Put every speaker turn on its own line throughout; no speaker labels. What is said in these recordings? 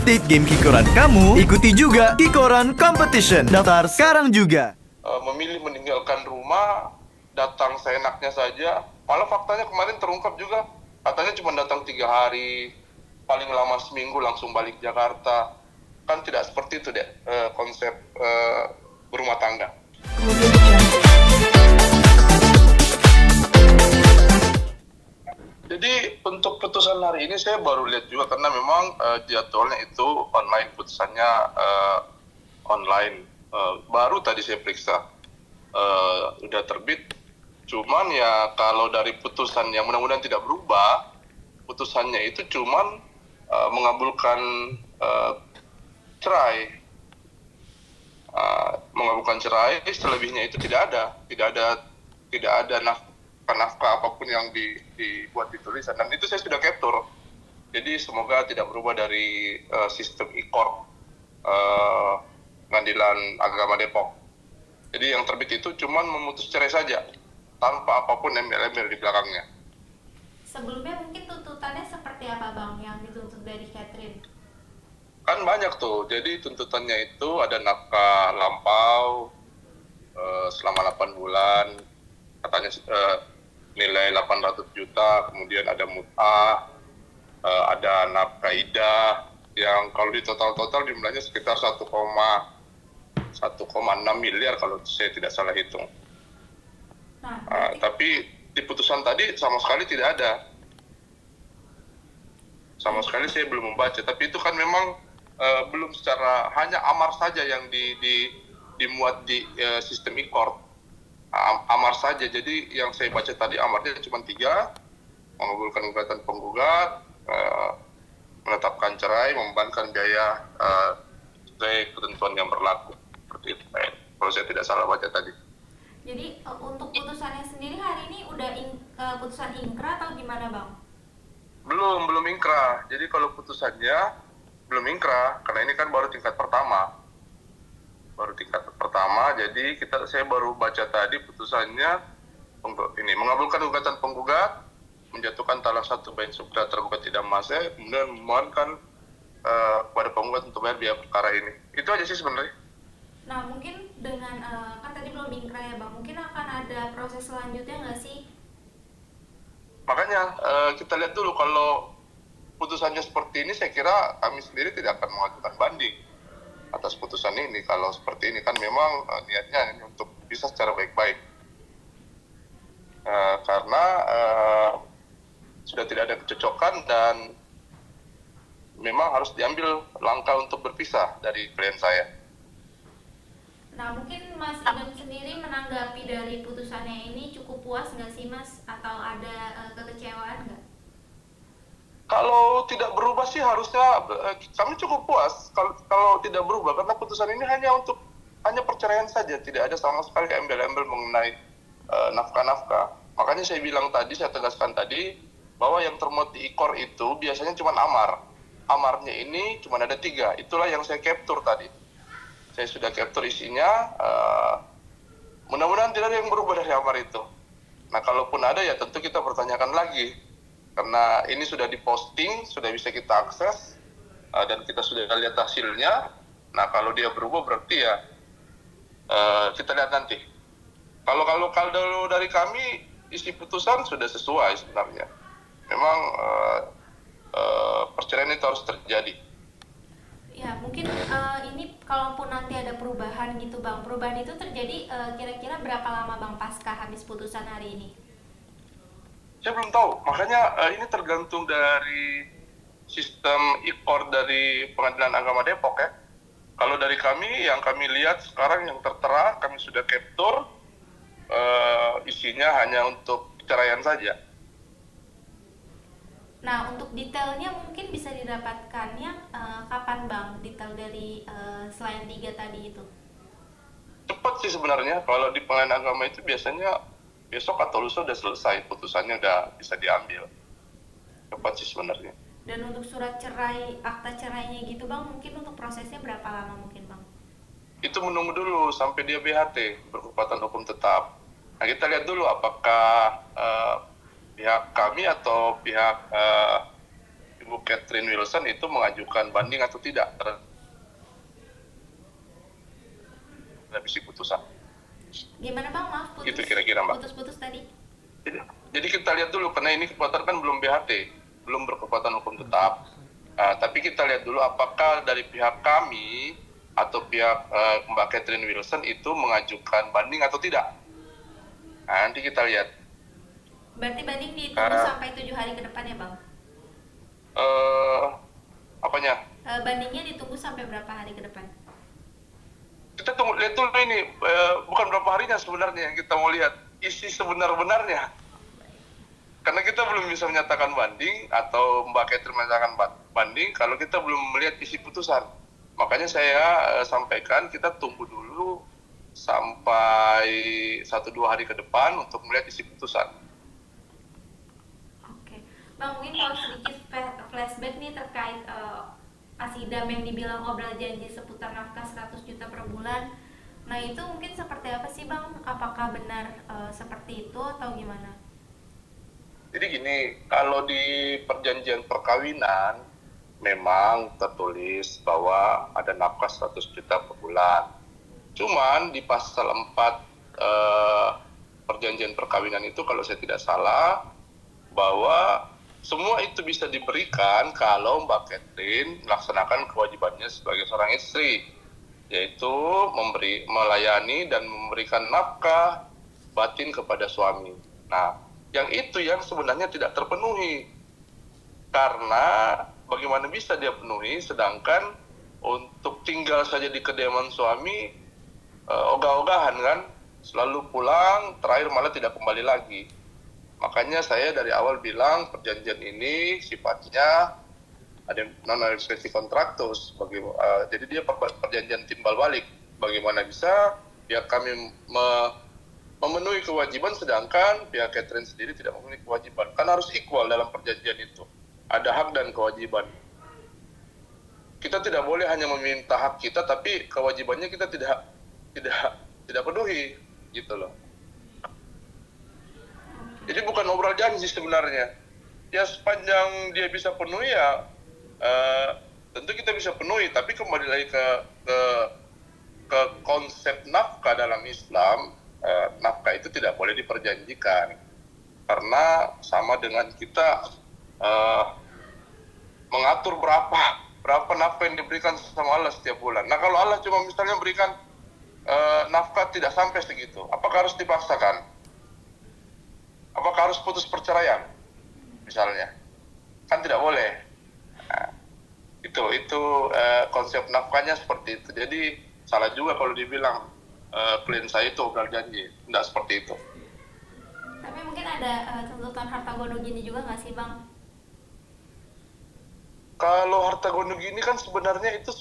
update game Kikoran kamu, ikuti juga Kikoran Competition. Daftar sekarang juga.
Memilih meninggalkan rumah, datang seenaknya saja. Malah faktanya kemarin terungkap juga, katanya cuma datang 3 hari, paling lama seminggu langsung balik Jakarta. Kan tidak seperti itu deh konsep berumah tangga. Jadi untuk putusan hari ini saya baru lihat juga karena memang jadwalnya itu online, putusannya online. Baru tadi saya periksa udah terbit. Cuman ya kalau dari putusan yang mudah-mudahan tidak berubah, putusannya itu cuman mengabulkan cerai, mengabulkan cerai. Selebihnya itu tidak ada nafkah apapun yang dibuat di tulisan, dan itu saya sudah capture. Jadi semoga tidak berubah dari sistem e-court Pengadilan Agama Depok. Jadi yang terbit itu cuman memutus cerai saja, tanpa apapun embel-embel di belakangnya.
Sebelumnya mungkin tuntutannya seperti apa Bang yang dituntut dari Catherine?
Kan banyak tuh, jadi tuntutannya itu ada nafkah lampau selama 8 bulan, katanya nilai 800 juta, kemudian ada mut'ah, ada nafkah idah, yang kalau di total jumlahnya sekitar 1,6 miliar kalau saya tidak salah hitung. Tapi di putusan tadi sama sekali tidak ada. Sama sekali saya belum membaca, tapi itu kan memang belum secara, hanya amar saja yang dimuat di sistem e-court. Amar saja, jadi yang saya baca tadi amarnya cuma 3, mengabulkan gugatan penggugat, menetapkan cerai, membebankan biaya sesuai ketentuan yang berlaku. Seperti itu, kalau saya tidak salah baca tadi.
Jadi untuk putusannya sendiri hari ini udah putusan ingkrah atau gimana Bang?
Belum ingkrah. Jadi kalau putusannya belum ingkrah, karena ini kan baru tingkat pertama. Jadi saya baru baca tadi putusannya ini mengabulkan gugatan penggugat, menjatuhkan talak 1 bain sukra tergugat tidak masih, kemudian memohonkan kepada penggugat untuk bayar biaya perkara ini. Itu aja sih sebenarnya.
Nah mungkin dengan kan tadi belum ingkrah ya Bang, mungkin akan ada proses selanjutnya nggak sih?
Makanya kita lihat dulu, kalau putusannya seperti ini saya kira kami sendiri tidak akan mengajukan banding atas putusan ini. Kalau seperti ini kan memang niatnya ini untuk bisa secara baik-baik, karena sudah tidak ada kecocokan dan memang harus diambil langkah untuk berpisah dari klien saya.
Nah mungkin Mas Idam sendiri menanggapi dari putusannya ini cukup puas nggak sih Mas? Atau ada kekecewaan nggak?
Kalau tidak berubah sih harusnya kami cukup puas kalau tidak berubah, karena putusan ini hanya perceraian saja, tidak ada sama sekali embel-embel mengenai nafkah-nafkah. Makanya saya tegaskan tadi bahwa yang termuat di e-court itu biasanya cuma amar. Amarnya ini cuma ada 3, itulah yang saya capture tadi. Saya sudah capture isinya, mudah-mudahan tidak ada yang berubah dari amar itu. Nah kalaupun ada ya tentu kita pertanyakan lagi. Karena ini sudah diposting, sudah bisa kita akses, dan kita sudah lihat hasilnya. Nah kalau dia berubah berarti ya kita lihat nanti. Kalau dari kami isi putusan sudah sesuai sebenarnya. Memang perceraian itu harus terjadi.
Ya mungkin ini kalaupun nanti ada perubahan gitu Bang, perubahan itu terjadi kira-kira berapa lama Bang pasca habis putusan hari ini?
Saya belum tahu, makanya ini tergantung dari sistem e-court dari Pengadilan Agama Depok ya. Kalau dari kami, yang kami lihat sekarang yang tertera, kami sudah capture, isinya hanya untuk perceraian saja.
Nah untuk detailnya mungkin bisa didapatkannya kapan Bang, detail dari selain 3 tadi itu?
Cepat sih sebenarnya, kalau di Pengadilan Agama itu biasanya besok atau lusa udah selesai, putusannya udah bisa diambil. Cepat sih sebenarnya.
Dan untuk surat cerai, akta cerainya gitu Bang, mungkin untuk prosesnya berapa lama mungkin Bang?
Itu menunggu dulu sampai dia BHT, berkekuatan hukum tetap. Nah kita lihat dulu apakah pihak kami atau pihak Ibu Ibu Catherine Wilson itu mengajukan banding atau tidak terhadap isi putusan.
Gimana Bang? Maaf putus.
Gitu kira-kira, Mbak.
Putus-putus tadi.
Jadi kita lihat dulu, karena ini kekuatan kan belum BHT, belum berkekuatan hukum tetap. Tapi kita lihat dulu apakah dari pihak kami atau pihak Mbak Catherine Wilson itu mengajukan banding atau tidak. Nanti kita lihat.
Berarti banding ditunggu sampai 7 hari ke depan ya Bang?
Apanya?
Bandingnya ditunggu sampai berapa hari ke depan?
Kita tunggu, lihat dulu ini, bukan berapa harinya sebenarnya yang kita mau lihat, isi sebenar-benarnya. Karena kita belum bisa menyatakan banding atau Mbak Catherine menyatakan banding kalau kita belum melihat isi putusan. Makanya saya sampaikan kita tunggu dulu sampai 1-2 hari ke depan untuk melihat isi putusan.
Oke. Bang, mungkin kalau sedikit flashback nih terkait Asidam yang dibilang obrol janji seputar nafkah 100 juta per bulan. Nah itu mungkin seperti apa sih Bang? Apakah benar seperti itu atau gimana?
Jadi gini, kalau di perjanjian perkawinan memang tertulis bahwa ada nafkah 100 juta per bulan. Cuman di pasal 4 perjanjian perkawinan itu kalau saya tidak salah bahwa semua itu bisa diberikan kalau Mbak Catherine melaksanakan kewajibannya sebagai seorang istri, yaitu melayani dan memberikan nafkah batin kepada suami. Nah, yang itu yang sebenarnya tidak terpenuhi. Karena bagaimana bisa dia penuhi sedangkan untuk tinggal saja di kediaman suami ogah-ogahan kan, selalu pulang, terakhir malah tidak kembali lagi. Makanya saya dari awal bilang perjanjian ini sifatnya ada non-executive contractus, jadi dia perjanjian timbal balik. Bagaimana bisa pihak kami memenuhi kewajiban sedangkan pihak Catherine sendiri tidak memenuhi kewajiban? Kan harus equal dalam perjanjian itu. Ada hak dan kewajiban. Kita tidak boleh hanya meminta hak kita tapi kewajibannya kita tidak penuhi, gitu loh. Jadi bukan obrol janji sebenarnya. Ya sepanjang dia bisa penuhi ya tentu kita bisa penuhi, tapi kembali lagi ke konsep nafkah dalam Islam, nafkah itu tidak boleh diperjanjikan. Karena sama dengan kita mengatur berapa nafkah yang diberikan sama Allah setiap bulan. Nah kalau Allah cuma misalnya berikan nafkah tidak sampai segitu, apakah harus dipaksakan? Apakah harus putus perceraian misalnya? Kan tidak boleh. Nah, itu konsep nafkahnya seperti itu. Jadi salah juga kalau dibilang klien saya itu obrol janji. Tidak seperti itu.
Tapi mungkin ada tuntutan harta gono gini juga nggak sih Bang?
Kalau harta gono gini kan sebenarnya itu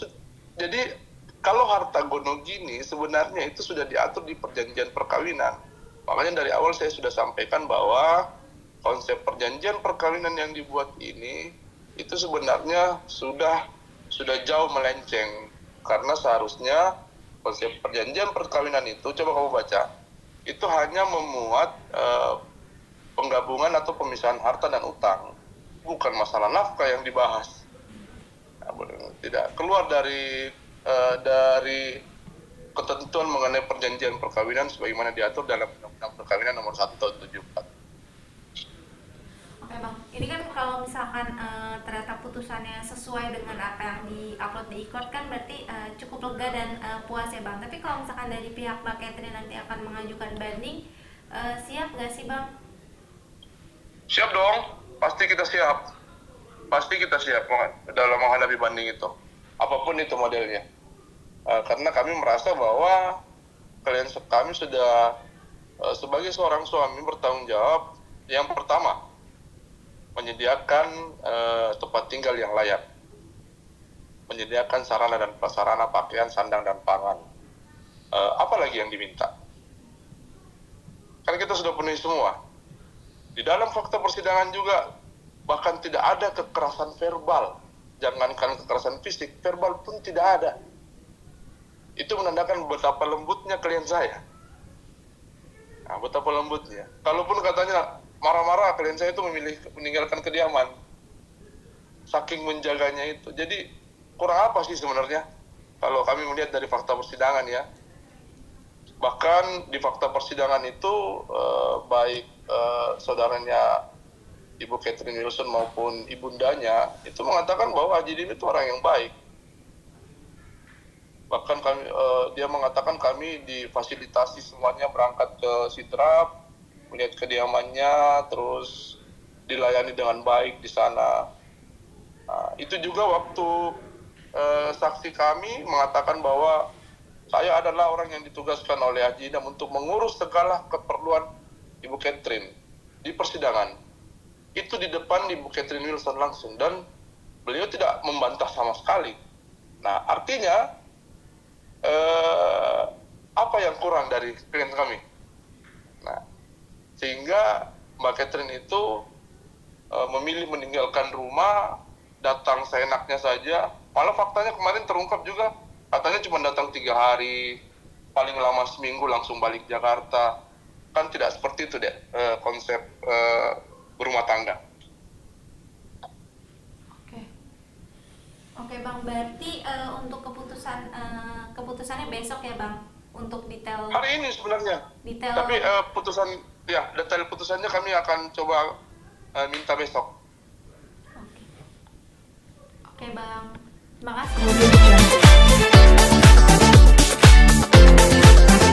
jadi kalau harta gono gini sebenarnya itu sudah diatur di perjanjian perkawinan. Makanya dari awal saya sudah sampaikan bahwa konsep perjanjian perkawinan yang dibuat ini itu sebenarnya sudah jauh melenceng. Karena seharusnya konsep perjanjian perkawinan itu, coba kamu baca, itu hanya memuat penggabungan atau pemisahan harta dan utang. Bukan masalah nafkah yang dibahas. Nah, tidak keluar dari ketentuan mengenai perjanjian perkawinan sebagaimana diatur dalam Undang-Undang Perkawinan Nomor 1 Tahun 74.
Oke Bang, ini kan kalau misalkan ternyata putusannya sesuai dengan apa yang di-upload di e-court kan berarti cukup lega dan puas ya Bang. Tapi kalau misalkan dari pihak Mbak Catherine nanti akan mengajukan banding, siap nggak sih Bang?
Siap dong, pasti kita siap. Pasti kita siap dalam menghadapi banding itu. Apapun itu modelnya. Karena kami merasa bahwa klien kami sudah sebagai seorang suami bertanggung jawab yang pertama menyediakan tempat tinggal yang layak, menyediakan sarana dan prasarana pakaian, sandang dan pangan. Apalagi yang diminta? Kan kita sudah penuhi semua. Di dalam fakta persidangan juga bahkan tidak ada kekerasan verbal, jangankan kekerasan fisik, verbal pun tidak ada. Itu menandakan betapa lembutnya klien saya. Nah, betapa lembutnya. Kalaupun katanya marah-marah, klien saya itu memilih meninggalkan kediaman. saking menjaganya itu. Jadi kurang apa sih sebenarnya kalau kami melihat dari fakta persidangan ya. Bahkan di fakta persidangan itu baik saudaranya Ibu Catherine Wilson maupun ibundanya itu mengatakan bahwa Haji Dim itu orang yang baik. Bahkan kami, dia mengatakan kami difasilitasi semuanya berangkat ke Sidrap, melihat kediamannya, terus dilayani dengan baik di sana. Nah, itu juga waktu saksi kami mengatakan bahwa saya adalah orang yang ditugaskan oleh Haji Idam untuk mengurus segala keperluan Ibu Catherine di persidangan. Itu di depan Ibu Catherine Wilson langsung, dan beliau tidak membantah sama sekali. Nah, artinya apa yang kurang dari klien kami? Nah, sehingga Mbak Catherine itu memilih meninggalkan rumah, datang seenaknya saja. Malah faktanya kemarin terungkap juga, katanya cuma datang 3 hari, paling lama seminggu langsung balik Jakarta. Kan tidak seperti itu deh konsep berumah tangga.
Oke Bang, berarti untuk keputusannya besok ya Bang, untuk detail.
Hari ini sebenarnya.
Detail.
Tapi detail putusannya kami akan coba minta besok.
Oke Bang, terima kasih.